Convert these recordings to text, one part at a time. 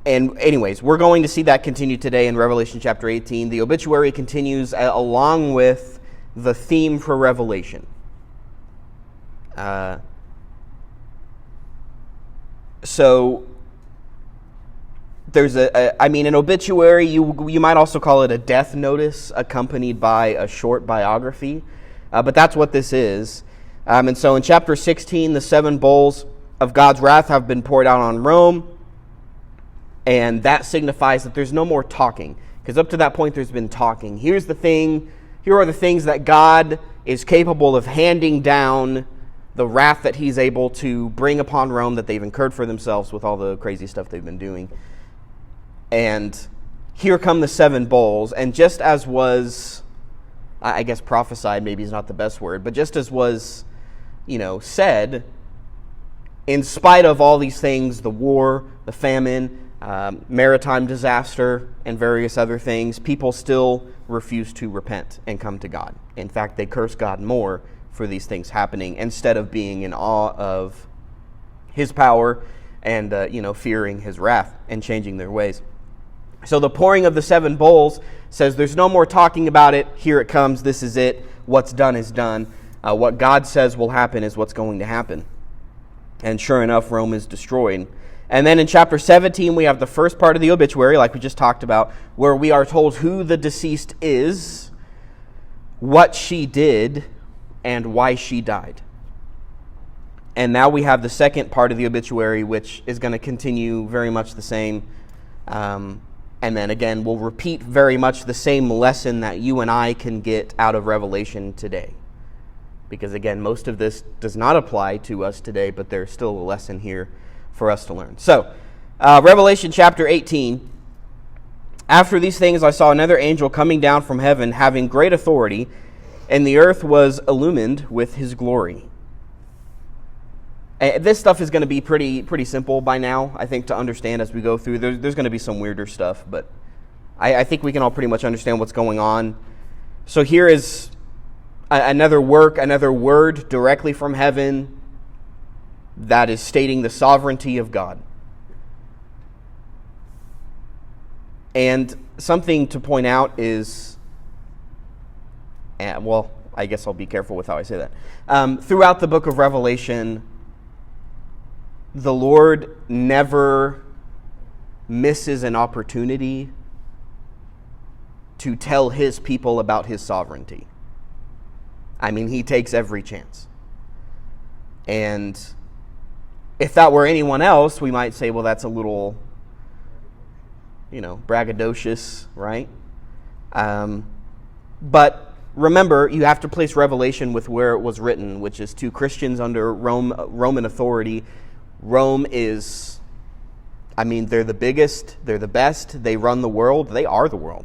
And anyways, we're going to see that continue today in Revelation chapter 18. The obituary continues along with the theme for Revelation. So there's an obituary, you might also call it a death notice accompanied by a short biography, but that's what this is. And so in chapter 16, the 7 bowls of God's wrath have been poured out on Rome, and that signifies that there's no more talking, because up to that point there's been talking. Here are the things that God is capable of handing down, the wrath that he's able to bring upon Rome that they've incurred for themselves with all the crazy stuff they've been doing. And here come the 7 bowls, and just as was, I guess prophesied maybe is not the best word, but just as was, said, in spite of all these things, the war, the famine, maritime disaster, and various other things, people still refuse to repent and come to God. In fact, they curse God more for these things happening instead of being in awe of his power and, fearing his wrath and changing their ways. So the pouring of the 7 bowls says there's no more talking about it. Here it comes. This is it. What's done is done. What God says will happen is what's going to happen. And sure enough, Rome is destroyed. And then in chapter 17, we have the first part of the obituary, like we just talked about, where we are told who the deceased is, what she did, and why she died. And now we have the second part of the obituary, which is going to continue very much the same. And then again, we'll repeat very much the same lesson that you and I can get out of Revelation today. Because again, most of this does not apply to us today, but there's still a lesson here for us to learn. So, Revelation chapter 18. After these things I saw another angel coming down from heaven, having great authority, and the earth was illumined with his glory. This stuff is going to be pretty simple by now, I think, to understand as we go through. There's going to be some weirder stuff, but I think we can all pretty much understand what's going on. So here is another word directly from heaven that is stating the sovereignty of God. And something to point out is, I guess I'll be careful with how I say that. Throughout the book of Revelation, the Lord never misses an opportunity to tell his people about his sovereignty. He takes every chance. And if that were anyone else, we might say, well, that's a little, braggadocious, right? But remember, you have to place Revelation with where it was written, which is to Christians under Roman authority. Rome is, they're the biggest, they're the best, they run the world, they are the world.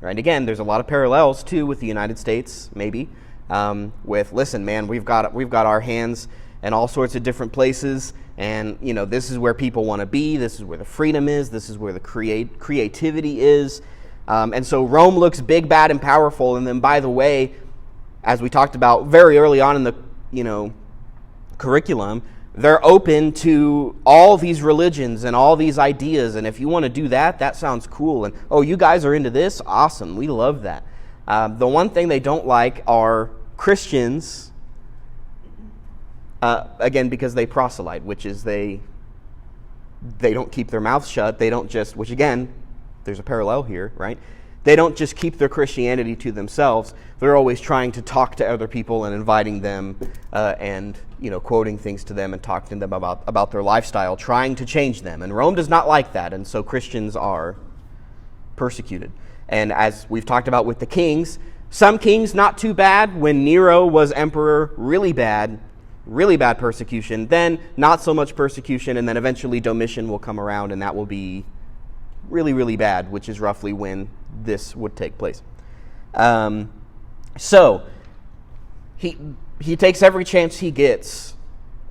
Right? Again, there's a lot of parallels, too, with the United States, maybe, listen, man, we've got our hands in all sorts of different places, and, this is where people want to be, this is where the freedom is, this is where the creativity is, and so Rome looks big, bad, and powerful, and then, by the way, as we talked about very early on in the, curriculum, they're open to all these religions and all these ideas, and if you want to do that, that sounds cool, and, oh, you guys are into this? Awesome, we love that. The one thing they don't like are Christians, again, because they proselyte, which is they don't keep their mouths shut, they don't just, which again, there's a parallel here, right? They don't just keep their Christianity to themselves. They're always trying to talk to other people and inviting them and quoting things to them and talking to them about their lifestyle, trying to change them. And Rome does not like that, and so Christians are persecuted. And as we've talked about with the kings, some kings not too bad. When Nero was emperor, really bad persecution. Then not so much persecution, and then eventually Domitian will come around, and that will be really, really bad, which is roughly when this would take place. So he takes every chance he gets,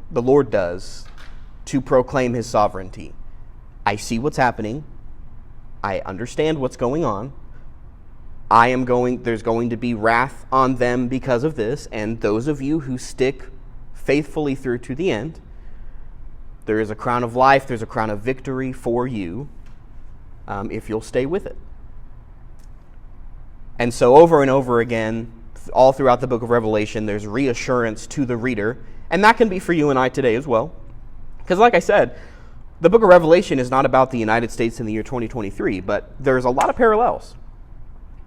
the Lord does, to proclaim his sovereignty. I see what's happening. I understand what's going on. There's going to be wrath on them because of this, and those of you who stick faithfully through to the end, there is a crown of life, there's a crown of victory for you, if you'll stay with it. And so over and over again, all throughout the book of Revelation, there's reassurance to the reader, and that can be for you and I today as well. Because like I said, the book of Revelation is not about the United States in the year 2023, but there's a lot of parallels.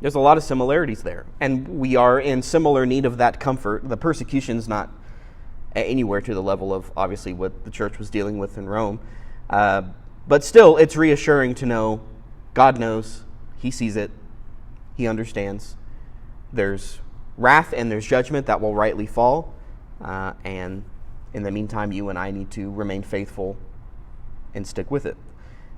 There's a lot of similarities there, and we are in similar need of that comfort. The persecution's not anywhere to the level of, obviously, what the church was dealing with in Rome. But still, it's reassuring to know God knows, He sees it, He understands. There's wrath and there's judgment that will rightly fall, and in the meantime, you and I need to remain faithful and stick with it.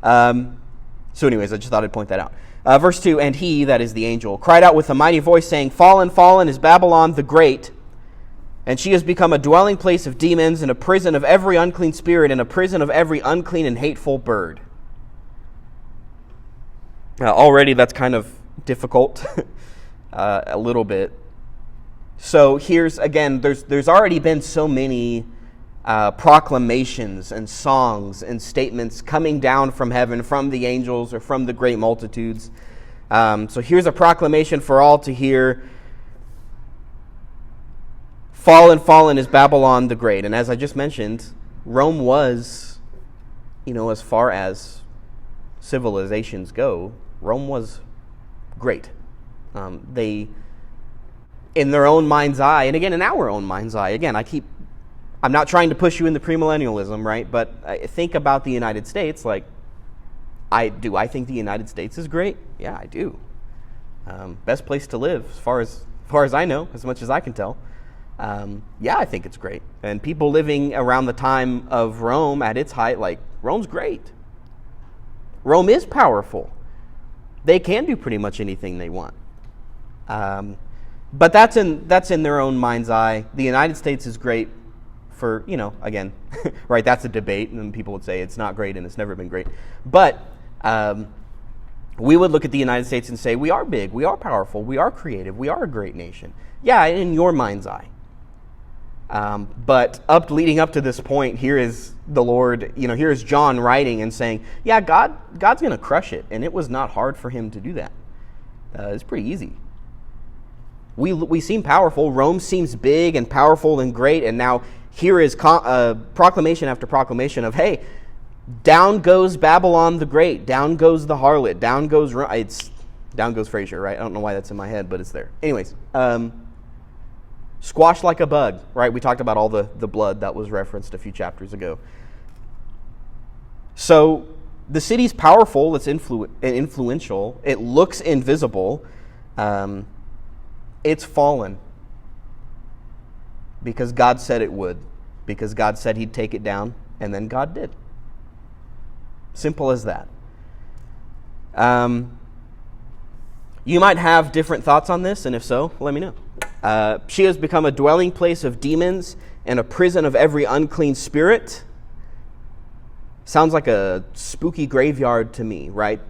So anyways, I just thought I'd point that out. Verse 2, and he, that is the angel, cried out with a mighty voice, saying, Fallen, fallen is Babylon the Great, and she has become a dwelling place of demons, and a prison of every unclean spirit, and a prison of every unclean and hateful bird. Already that's kind of difficult, a little bit. So here's, again, there's already been so many proclamations and songs and statements coming down from heaven, from the angels or from the great multitudes. So here's a proclamation for all to hear. Fallen, fallen is Babylon the Great. And as I just mentioned, Rome was, as far as civilizations go, Rome was great. They, in their own mind's eye, and again, in our own mind's eye, again, I'm not trying to push you into premillennialism, right? But I think about the United States, like, I think the United States is great? Yeah, I do. Best place to live, as far as I know, as much as I can tell. Yeah, I think it's great. And people living around the time of Rome at its height, like, Rome's great. Rome is powerful. They can do pretty much anything they want. But that's in their own mind's eye. The United States is great for, again, right, that's a debate, and people would say it's not great and it's never been great. But we would look at the United States and say, we are big, we are powerful, we are creative, we are a great nation. Yeah, in your mind's eye. But leading up to this point, here is the Lord, here is John writing and saying, yeah, God's going to crush it, and it was not hard for him to do that. It's pretty easy. We seem powerful. Rome seems big and powerful and great, and now here is proclamation after proclamation of, hey, down goes Babylon the Great, down goes the harlot, down goes Frasier, right? I don't know why that's in my head, but it's there. Anyways, squashed like a bug, right? We talked about all the blood that was referenced a few chapters ago. So the city's powerful, it's influential, it looks invisible, it's fallen because God said it would, because God said he'd take it down, and then God did. Simple as that. You might have different thoughts on this, and if so, let me know. She has become a dwelling place of demons and a prison of every unclean spirit. Sounds like a spooky graveyard to me, right?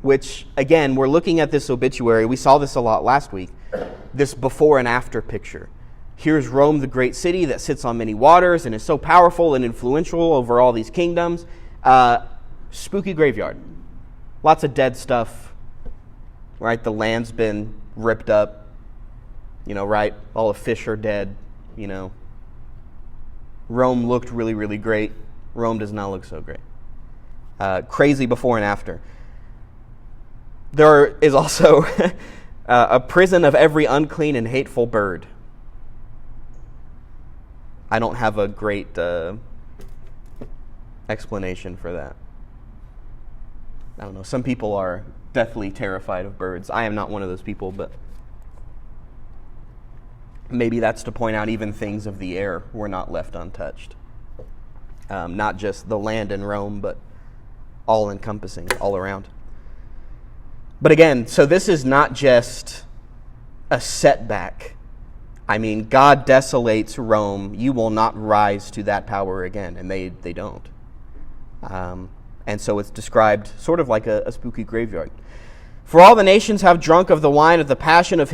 Which, again, we're looking at this obituary. We saw this a lot last week, this before and after picture. Here's Rome, the great city that sits on many waters and is so powerful and influential over all these kingdoms. Spooky graveyard. Lots of dead stuff, right? The land's been ripped up, right? All the fish are dead, Rome looked really, really great. Rome does not look so great. Crazy before and after. There is also a prison of every unclean and hateful bird. I don't have a great explanation for that. I don't know. Some people are deathly terrified of birds. I am not one of those people, but maybe that's to point out even things of the air were not left untouched. Not just the land in Rome, but all-encompassing, all around. But again, so this is not just a setback. I mean, God desolates Rome. You will not rise to that power again, and they don't. And so it's described sort of like a spooky graveyard. For all the nations have drunk of the wine of the passion of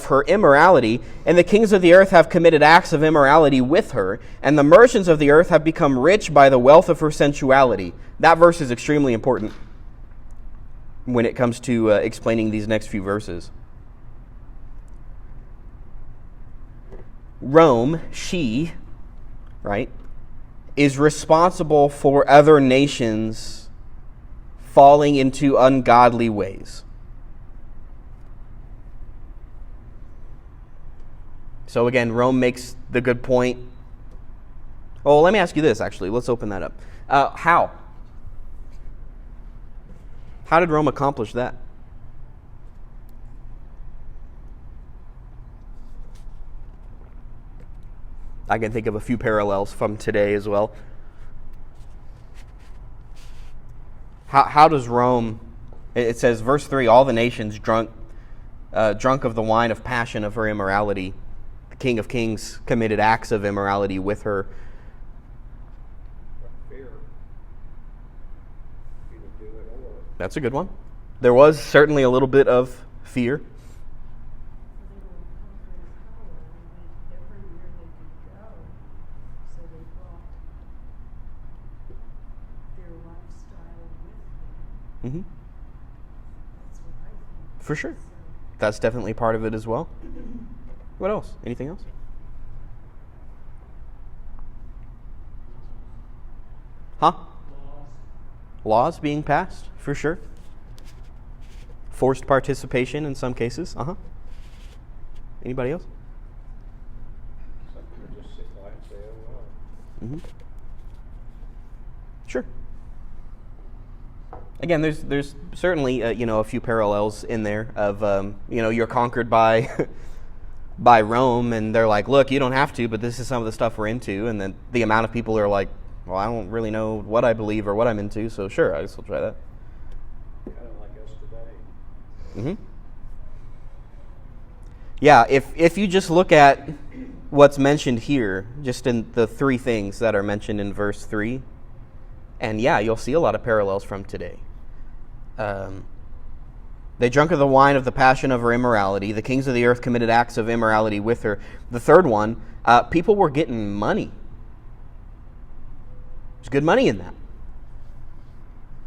her immorality, and the kings of the earth have committed acts of immorality with her, and the merchants of the earth have become rich by the wealth of her sensuality. That verse is extremely important. when it comes to explaining these next few verses. Rome, she, right, is responsible for other nations falling into ungodly ways. So again, Rome makes the good point. Oh, let me ask you this, actually. Let's open that up. How? How did Rome accomplish that? I can think of a few parallels from today as well. How does Rome, it says, verse 3, all the nations drunk of the wine of passion of her immorality. The King of Kings committed acts of immorality with her. Fear. Either do it or. That's a good one. There was certainly a little bit of fear. Mm-hmm. For sure. That's definitely part of it as well. What else? Anything else? Huh? Laws being passed, for sure. Forced participation in some cases. Anybody else? Some people just sit quiet and say, oh, well. Mm-hmm. Sure. Again, there's certainly a few parallels in there of you're conquered by by Rome, and they're like, look, you don't have to, but this is some of the stuff we're into, and then the amount of people are like, well, I don't really know what I believe or what I'm into, so sure, I guess I'll try that. Kind of like us today. Mm-hmm. Yeah, if you just look at what's mentioned here, just in the three things that are mentioned in verse 3, and yeah, you'll see a lot of parallels from today. They drank of the wine of the passion of her immorality. The kings of the earth committed acts of immorality with her. The third one, people were getting money. There's good money in that.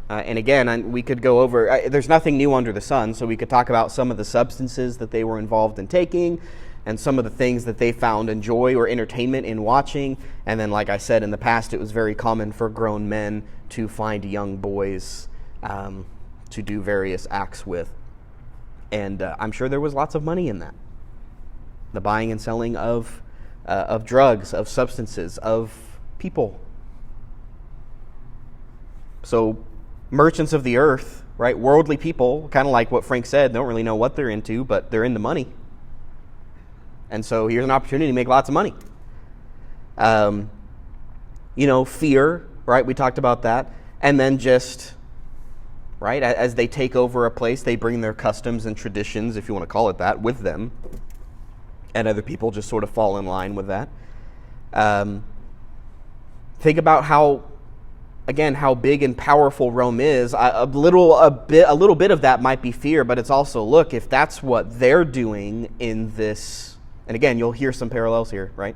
And again, we could go over, there's nothing new under the sun, so we could talk about some of the substances that they were involved in taking and some of the things that they found enjoy or entertainment in watching. And then, like I said, in the past, it was very common for grown men to find young boys to do various acts with. And I'm sure there was lots of money in that. The buying and selling of drugs, of substances, of people. So merchants of the earth, right, worldly people, kind of like what Frank said, don't really know what they're into, but they're into money. And so here's an opportunity to make lots of money. Fear, right, we talked about that. And then just, right, as they take over a place, they bring their customs and traditions, if you want to call it that, with them. And other people just sort of fall in line with that. Think about how big and powerful Rome is. A little bit of that might be fear, but it's also, look, if that's what they're doing in this, and again, you'll hear some parallels here, right?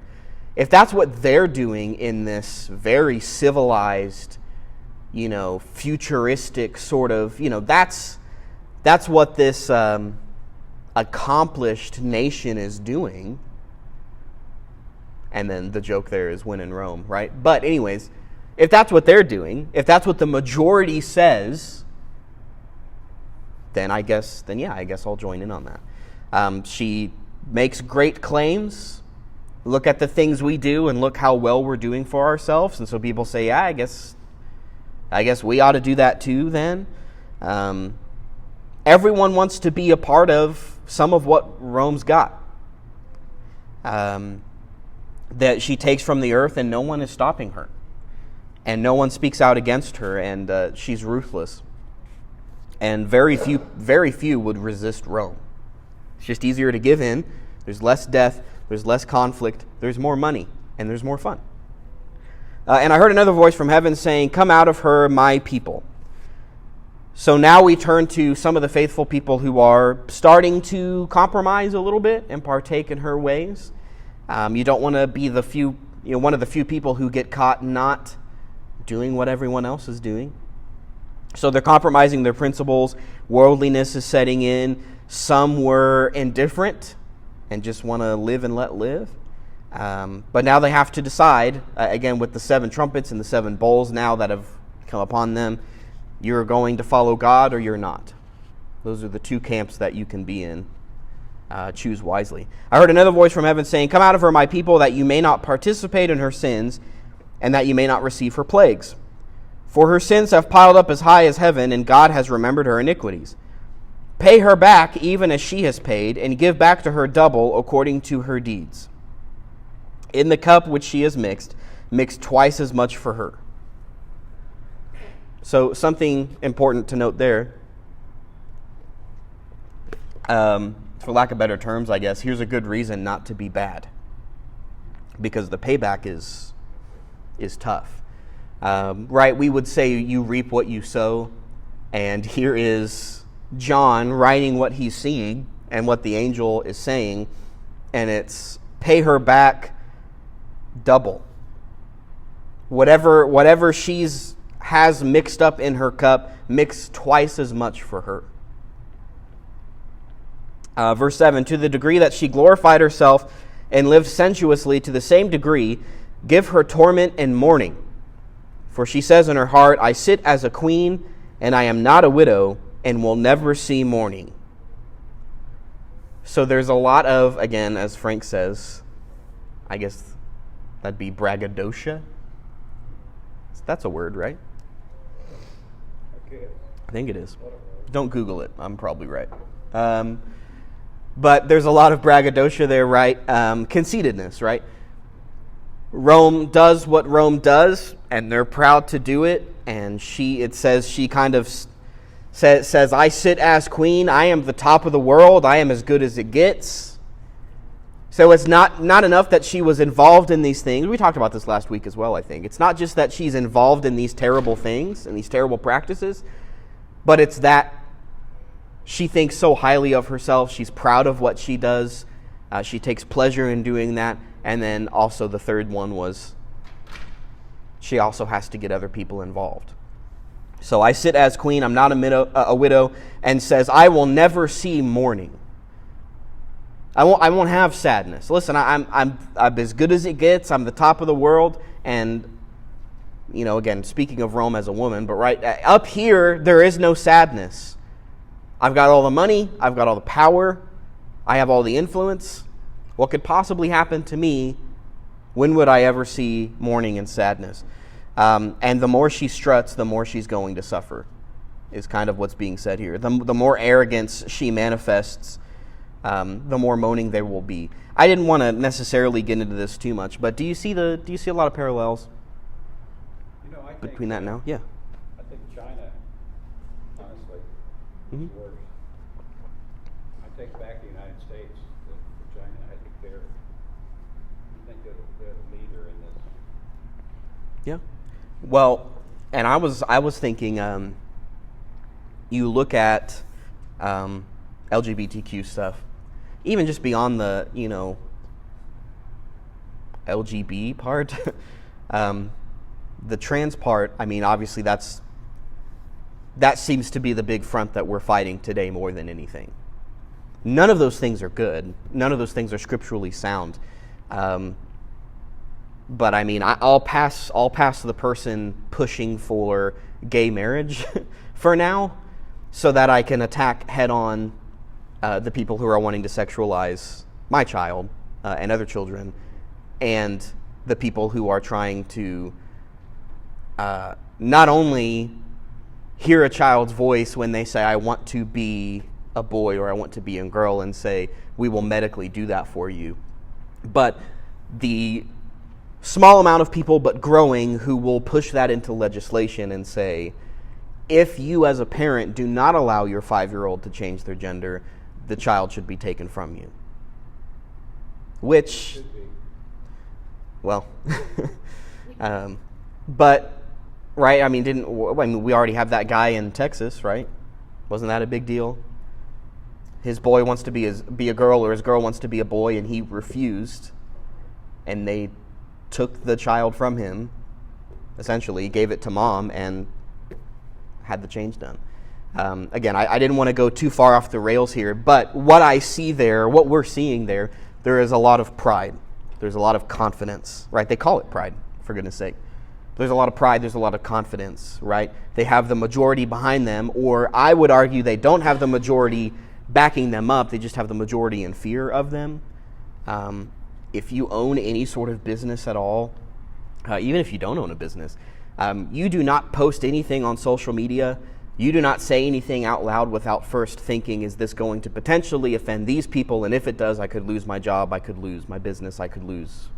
If that's what they're doing in this very civilized, futuristic sort of, that's what this accomplished nation is doing. And then the joke there is when in Rome, right? But anyways, if that's what they're doing, if that's what the majority says, then I guess I'll join in on that. She makes great claims. Look at the things we do and look how well we're doing for ourselves. And so people say, yeah, I guess we ought to do that too then. Everyone wants to be a part of some of what Rome's got. That she takes from the earth and no one is stopping her. And no one speaks out against her, and she's ruthless. And very few would resist Rome. It's just easier to give in. There's less death, there's less conflict, there's more money, and there's more fun. And I heard another voice from heaven saying, "Come out of her, my people." So now we turn to some of the faithful people who are starting to compromise a little bit and partake in her ways. You don't want to be one of the few people who get caught not doing what everyone else is doing. So they're compromising their principles. Worldliness is setting in. Some were indifferent and just want to live and let live. But now they have to decide, again, with the 7 trumpets and the 7 bowls now that have come upon them, you're going to follow God or you're not. Those are the 2 camps that you can be in. Choose wisely. I heard another voice from heaven saying, "Come out of her, my people, that you may not participate in her sins, and that you may not receive her plagues. For her sins have piled up as high as heaven, and God has remembered her iniquities. Pay her back even as she has paid, and give back to her double according to her deeds. In the cup which she has mixed, mix twice as much for her." So something important to note there. For lack of better terms, I guess, here's a good reason not to be bad. Because the payback is tough. Right, we would say you reap what you sow. And here is John writing what he's seeing and what the angel is saying. And it's pay her back double. Whatever has mixed up in her cup, mix twice as much for her. Verse 7, "To the degree that she glorified herself and lived sensuously, to the same degree give her torment and mourning. For she says in her heart, I sit as a queen, and I am not a widow, and will never see mourning." So there's a lot of, again, as Frank says, I guess that'd be braggadocio. That's a word, right? Okay. I think it is. Don't Google it. I'm probably right. But there's a lot of braggadocio there, right? Conceitedness, right? Rome does what Rome does, and they're proud to do it. And it says she kind of says, "I sit as queen. I am the top of the world. I am as good as it gets." So it's not enough that she was involved in these things. We talked about this last week as well, I think. It's not just that she's involved in these terrible things and these terrible practices, but it's that she thinks so highly of herself. She's proud of what she does. She takes pleasure in doing that. And then also the third one was she also has to get other people involved. So I sit as queen. I'm not a widow. And says, I will never see mourning. I won't have sadness. Listen, I'm as good as it gets. I'm the top of the world. And, again, speaking of Rome as a woman, but right up here, there is no sadness. I've got all the money. I've got all the power. I have all the influence. What could possibly happen to me? When would I ever see mourning and sadness? And the more she struts, the more she's going to suffer, is kind of what's being said here. The more arrogance she manifests, the more moaning there will be. I didn't want to necessarily get into this too much, but do you see a lot of parallels I think between that now? Yeah. I think China, honestly, Mhm. is worse. I take back the United States to China. I think they're the leader in this. Yeah. Well, and I was thinking, you look at LGBTQ stuff, even just beyond the LGB part, the trans part. I mean, obviously that seems to be the big front that we're fighting today more than anything. None of those things are good. None of those things are scripturally sound. But I mean, I'll pass the person pushing for gay marriage for now, so that I can attack head on the people who are wanting to sexualize my child and other children, and the people who are trying to not only hear a child's voice when they say, I want to be a boy or I want to be a girl, and say, we will medically do that for you, but the small amount of people, but growing, who will push that into legislation and say, if you as a parent do not allow your 5-year-old to change their gender, the child should be taken from you. Which, Should be. well, but, right, I mean, we already have that guy in Texas, right? Wasn't that a big deal? His boy wants to be a girl, or his girl wants to be a boy, and he refused, and they took the child from him, essentially, gave it to mom, and had the change done. Again, I didn't want to go too far off the rails here, but what I see there, what we're seeing there is a lot of pride. There's a lot of confidence, right? They call it pride, for goodness sake. There's a lot of pride, there's a lot of confidence, right? They have the majority behind them, or I would argue they don't have the majority backing them up, they just have the majority in fear of them. If you own any sort of business at all, even if you don't own a business, you do not post anything on social media. You do not say anything out loud without first thinking, is this going to potentially offend these people? And if it does, I could lose my job, I could lose my business, I could lose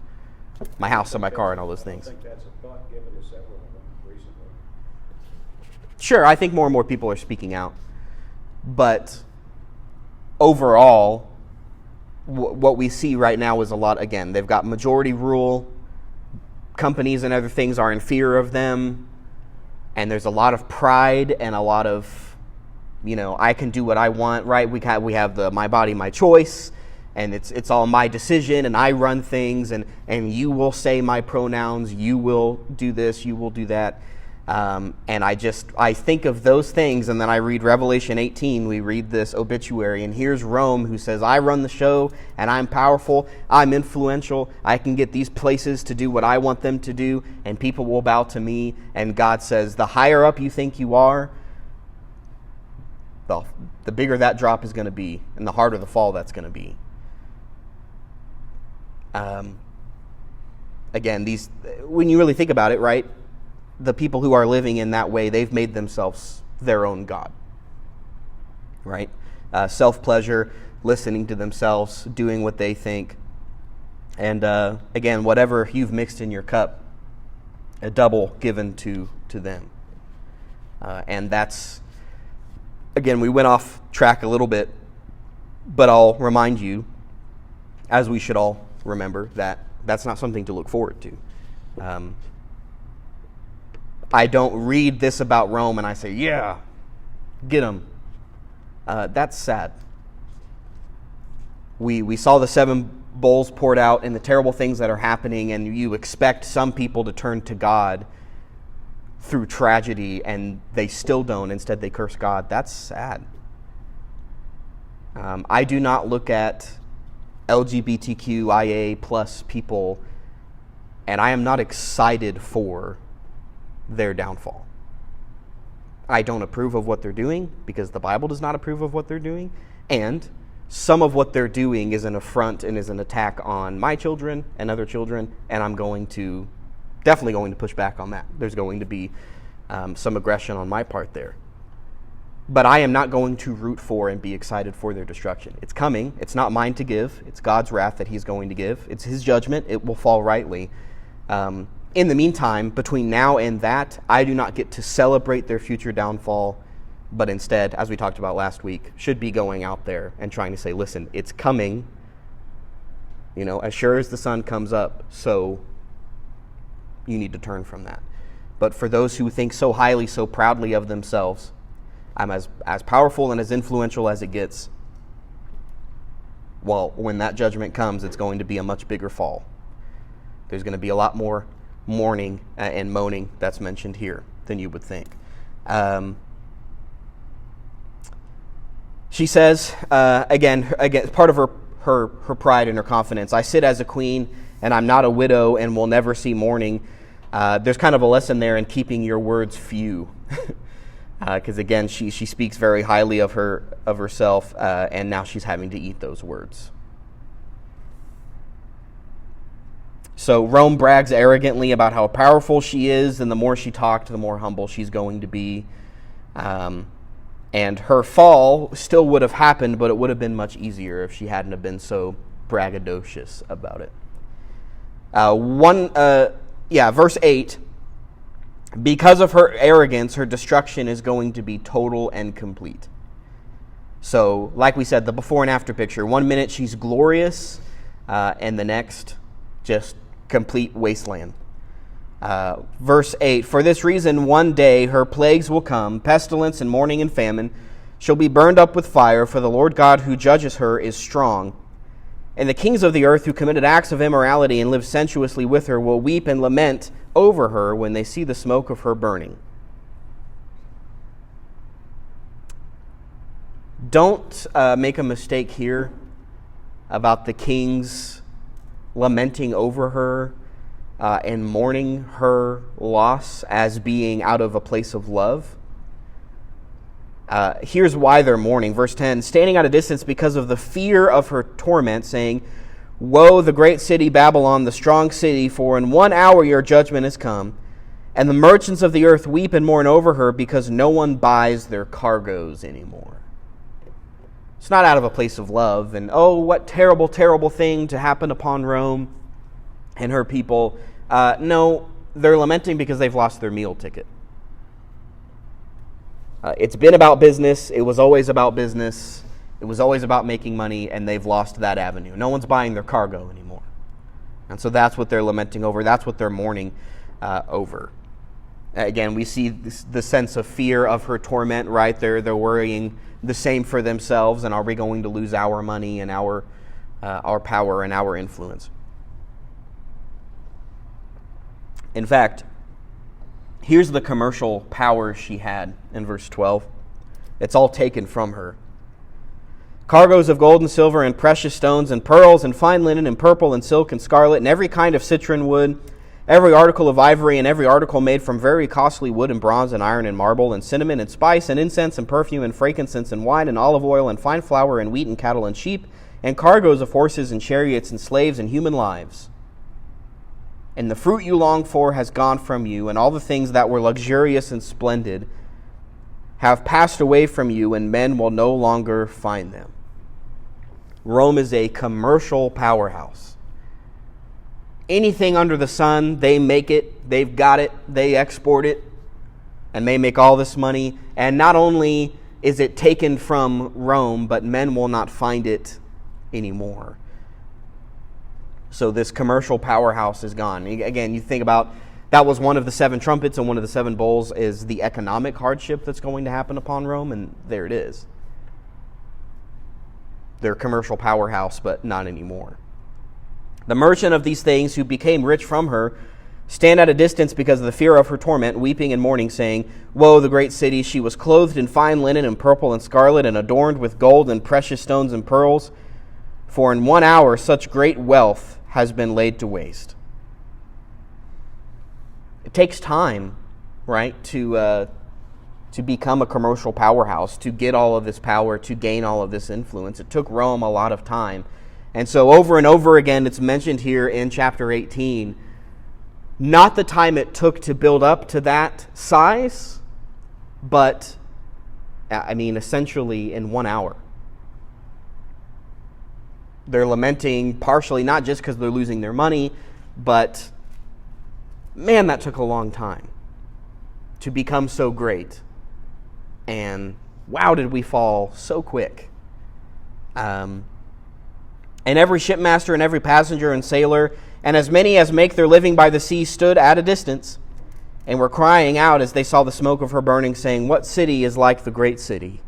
my house and my car and all those things. I think that's a thought given to several of them recently. Sure, I think more and more people are speaking out. But overall, what we see right now is a lot, again, they've got majority rule. Companies and other things are in fear of them. And there's a lot of pride and a lot of, I can do what I want, right? We have the my body, my choice, and it's all my decision, and I run things, and you will say my pronouns, you will do this, you will do that. And I think of those things, and then I read Revelation 18, we read this obituary, and here's Rome who says, I run the show, and I'm powerful, I'm influential, I can get these places to do what I want them to do, and people will bow to me. And God says, the higher up you think you are, the bigger that drop is going to be, and the harder the fall that's going to be. Again, when you really think about it, right? The people who are living in that way, they've made themselves their own God, right? Self-pleasure, listening to themselves, doing what they think. And again, whatever you've mixed in your cup, a double given to them. And that's, again, we went off track a little bit, but I'll remind you, as we should all remember, that that's not something to look forward to. I don't read this about Rome and I say, yeah, get them. That's sad. We saw the 7 bowls poured out and the terrible things that are happening, and you expect some people to turn to God through tragedy, and they still don't. Instead, they curse God. That's sad. I do not look at LGBTQIA plus people, and I am not excited for their downfall. I don't approve of what they're doing because the Bible does not approve of what they're doing, and some of what they're doing is an affront and is an attack on my children and other children, and I'm definitely going to push back on that. There's going to be some aggression on my part there. But I am not going to root for and be excited for their destruction. It's coming. It's not mine to give. It's God's wrath that he's going to give. It's his judgment. It will fall rightly. In the meantime, between now and that, I do not get to celebrate their future downfall, but instead, as we talked about last week, should be going out there and trying to say, listen, it's coming, as sure as the sun comes up, so you need to turn from that. But for those who think so highly, so proudly of themselves, I'm as powerful and as influential as it gets, well, when that judgment comes, it's going to be a much bigger fall. There's going to be a lot more mourning and moaning that's mentioned here than you would think. She says, again, part of her pride and her confidence, I sit as a queen and I'm not a widow and will never see mourning. There's kind of a lesson there in keeping your words few. Because again, she speaks very highly of herself, and now she's having to eat those words. So Rome brags arrogantly about how powerful she is, and the more she talked, the more humble she's going to be. And her fall still would have happened, but it would have been much easier if she hadn't have been so braggadocious about it. Verse 8, because of her arrogance, her destruction is going to be total and complete. So, like we said, the before and after picture. 1 minute she's glorious, and the next, just complete wasteland. Verse 8, for this reason one day her plagues will come, pestilence and mourning and famine. She'll be burned up with fire, for the Lord God who judges her is strong. And the kings of the earth who committed acts of immorality and lived sensuously with her will weep and lament over her when they see the smoke of her burning. Don't make a mistake here about the kings lamenting over her and mourning her loss as being out of a place of love. Here's why they're mourning. Verse 10, standing at a distance because of the fear of her torment, saying, Woe, the great city Babylon, the strong city, for in 1 hour your judgment is come. And the merchants of the earth weep and mourn over her because no one buys their cargoes anymore. It's not out of a place of love and, oh, what terrible, terrible thing to happen upon Rome and her people. No, they're lamenting because they've lost their meal ticket. It's been about business. It was always about business. It was always about making money, and they've lost that avenue. No one's buying their cargo anymore. And so that's what they're lamenting over. That's what they're mourning over. Again, we see the sense of fear of her torment, right? They're worrying the same for themselves, and are we going to lose our money and our power and our influence? In fact, here's the commercial power she had in verse 12. It's all taken from her. Cargoes of gold and silver and precious stones and pearls and fine linen and purple and silk and scarlet and every kind of citron wood, every article of ivory and every article made from very costly wood and bronze and iron and marble and cinnamon and spice and incense and perfume and frankincense and wine and olive oil and fine flour and wheat and cattle and sheep and cargoes of horses and chariots and slaves and human lives. And the fruit you long for has gone from you, and all the things that were luxurious and splendid have passed away from you, and men will no longer find them. Rome is a commercial powerhouse. Anything under the sun, they make it, they've got it, they export it, and they make all this money. And not only is it taken from Rome, but men will not find it anymore. So this commercial powerhouse is gone. Again, you think about, that was one of the 7 trumpets, and one of the 7 bowls is the economic hardship that's going to happen upon Rome, and there it is. They're a commercial powerhouse, but not anymore. The merchant of these things who became rich from her stand at a distance because of the fear of her torment, weeping and mourning, saying, Woe, the great city, she was clothed in fine linen and purple and scarlet and adorned with gold and precious stones and pearls. For in 1 hour such great wealth has been laid to waste. It takes time, right, to become a commercial powerhouse, to get all of this power, to gain all of this influence. It took Rome a lot of time. And so over and over again, it's mentioned here in chapter 18, not the time it took to build up to that size, but, essentially in 1 hour. They're lamenting partially, not just because they're losing their money, but, man, that took a long time to become so great. And, wow, did we fall so quick. And every shipmaster and every passenger and sailor, and as many as make their living by the sea, stood at a distance, and were crying out as they saw the smoke of her burning, saying, What city is like the great city?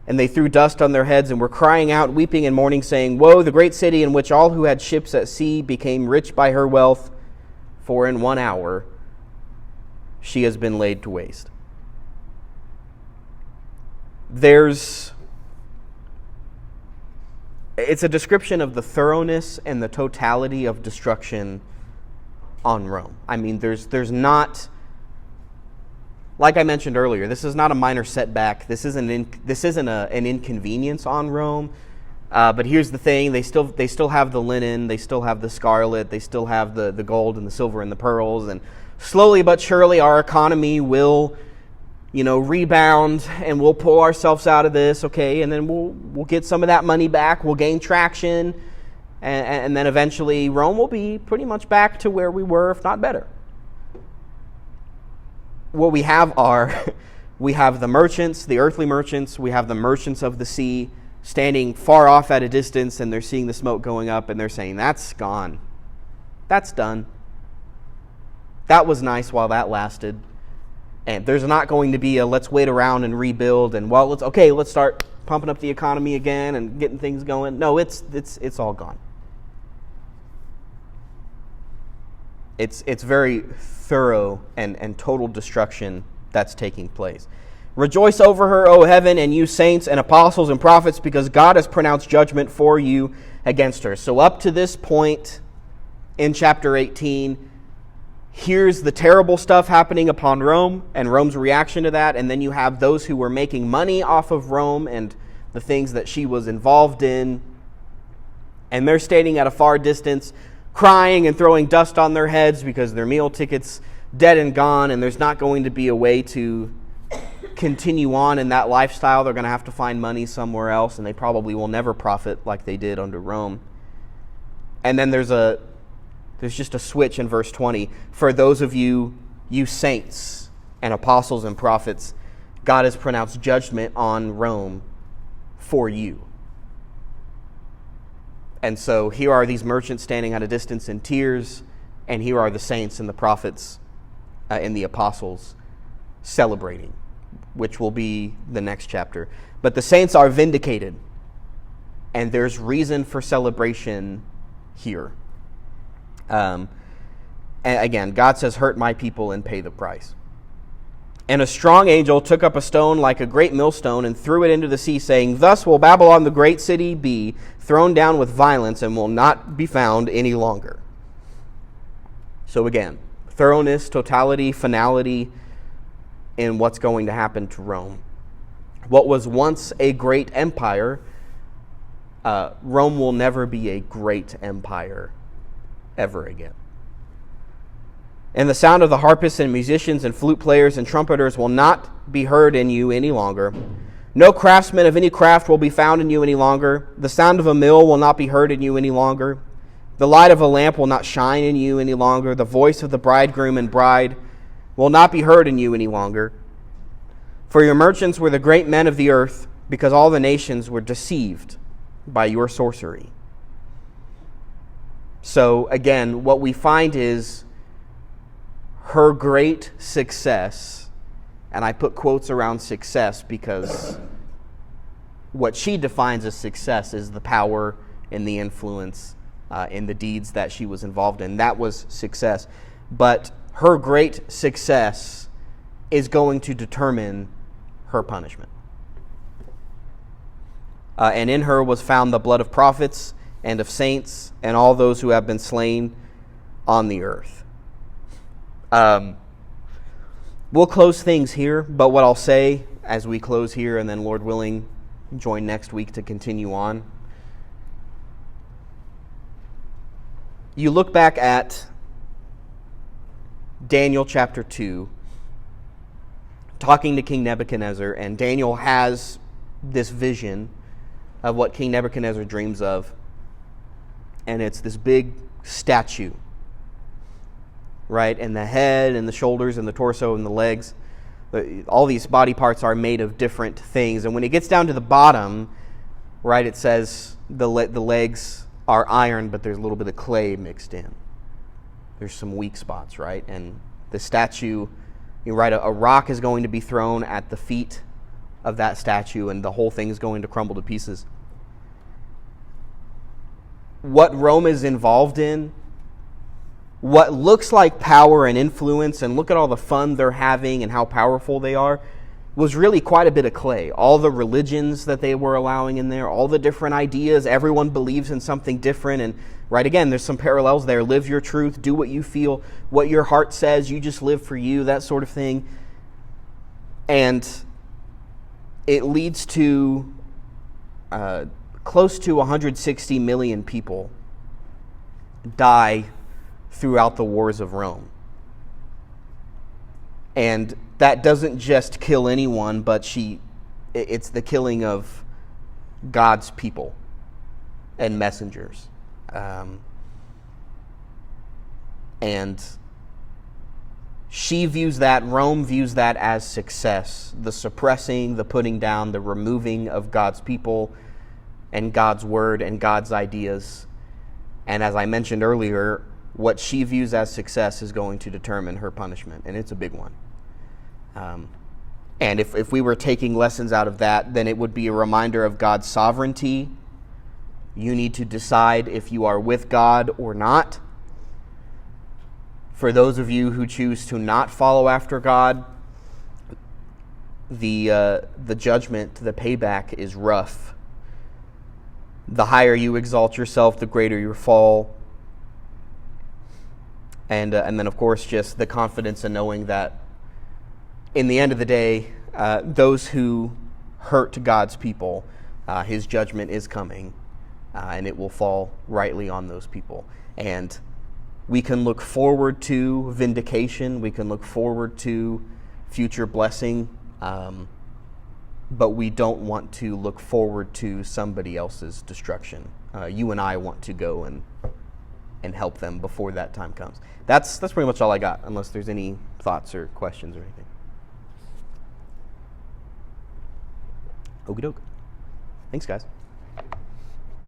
And they threw dust on their heads and were crying out, weeping and mourning, saying, Woe, the great city in which all who had ships at sea became rich by her wealth, for in 1 hour she has been laid to waste. It's a description of the thoroughness and the totality of destruction on Rome. There's not, like I mentioned earlier, this is not a minor setback. This isn't an inconvenience on Rome. But here's the thing: they still have the linen, they still have the scarlet, they still have the gold and the silver and the pearls, and slowly but surely our economy will, rebound, and we'll pull ourselves out of this, okay, and then we'll get some of that money back, we'll gain traction, and then eventually Rome will be pretty much back to where we were, if not better. What we have we have the merchants, the earthly merchants, we have the merchants of the sea standing far off at a distance, and they're seeing the smoke going up, and they're saying, that's gone. That's done. That was nice while that lasted. And there's not going to be a let's wait around and rebuild and let's start pumping up the economy again and getting things going. No, it's all gone. It's very thorough and total destruction that's taking place. Rejoice over her, O heaven, and you saints and apostles and prophets, because God has pronounced judgment for you against her. So up to this point in chapter 18, here's the terrible stuff happening upon Rome and Rome's reaction to that. And then you have those who were making money off of Rome and the things that she was involved in. And they're standing at a far distance, crying and throwing dust on their heads because their meal ticket's dead and gone, and there's not going to be a way to continue on in that lifestyle. They're going to have to find money somewhere else, and they probably will never profit like they did under Rome. And then there's just a switch in verse 20. For those of you saints and apostles and prophets, God has pronounced judgment on Rome for you. And so here are these merchants standing at a distance in tears, and here are the saints and the prophets and the apostles celebrating, which will be the next chapter. But the saints are vindicated, and there's reason for celebration here. And again, God says, hurt my people and pay the price. And a strong angel took up a stone like a great millstone and threw it into the sea, saying, Thus will Babylon the great city be thrown down with violence and will not be found any longer. So again, thoroughness, totality, finality in what's going to happen to Rome. What was once a great empire, Rome will never be a great empire ever again. And the sound of the harpists and musicians and flute players and trumpeters will not be heard in you any longer. No craftsman of any craft will be found in you any longer. The sound of a mill will not be heard in you any longer. The light of a lamp will not shine in you any longer. The voice of the bridegroom and bride will not be heard in you any longer. For your merchants were the great men of the earth, because all the nations were deceived by your sorcery. So again, what we find is her great success, and I put quotes around success because what she defines as success is the power and the influence in the deeds that she was involved in. That was success. But her great success is going to determine her punishment. And in her was found the blood of prophets and of saints and all those who have been slain on the earth. We'll close things here, but what I'll say as we close here, and then Lord willing, join next week to continue on. You look back at Daniel chapter 2, talking to King Nebuchadnezzar, and Daniel has this vision of what King Nebuchadnezzar dreams of, and it's this big statue, right? And the head and the shoulders and the torso and the legs, all these body parts are made of different things. And when it gets down to the bottom, right, it says the legs are iron, but there's a little bit of clay mixed in. There's some weak spots, right? And the statue, right, a rock is going to be thrown at the feet of that statue, and the whole thing is going to crumble to pieces. What Rome is involved in, what looks like power and influence, and look at all the fun they're having and how powerful they are, was really quite a bit of clay. All the religions that they were allowing in there, all the different ideas, everyone believes in something different. And right, again, there's some parallels there. Live your truth, do what you feel, what your heart says, you just live for you, that sort of thing. And it leads to close to 160 million people die throughout the wars of Rome. And that doesn't just kill anyone, but it's the killing of God's people and messengers. And she views that, Rome views that as success. The suppressing, the putting down, the removing of God's people and God's word and God's ideas. And as I mentioned earlier, what she views as success is going to determine her punishment, and it's a big one. And if we were taking lessons out of that, then it would be a reminder of God's sovereignty. You need to decide if you are with God or not. For those of you who choose to not follow after God, the judgment, the payback is rough. The higher you exalt yourself, the greater your fall. And then, of course, just the confidence in knowing that in the end of the day, those who hurt God's people, his judgment is coming, and it will fall rightly on those people. And we can look forward to vindication. We can look forward to future blessing. But we don't want to look forward to somebody else's destruction. You and I want to go and help them before that time comes. That's pretty much all I got, unless there's any thoughts or questions or anything. Okie doke. Thanks, guys.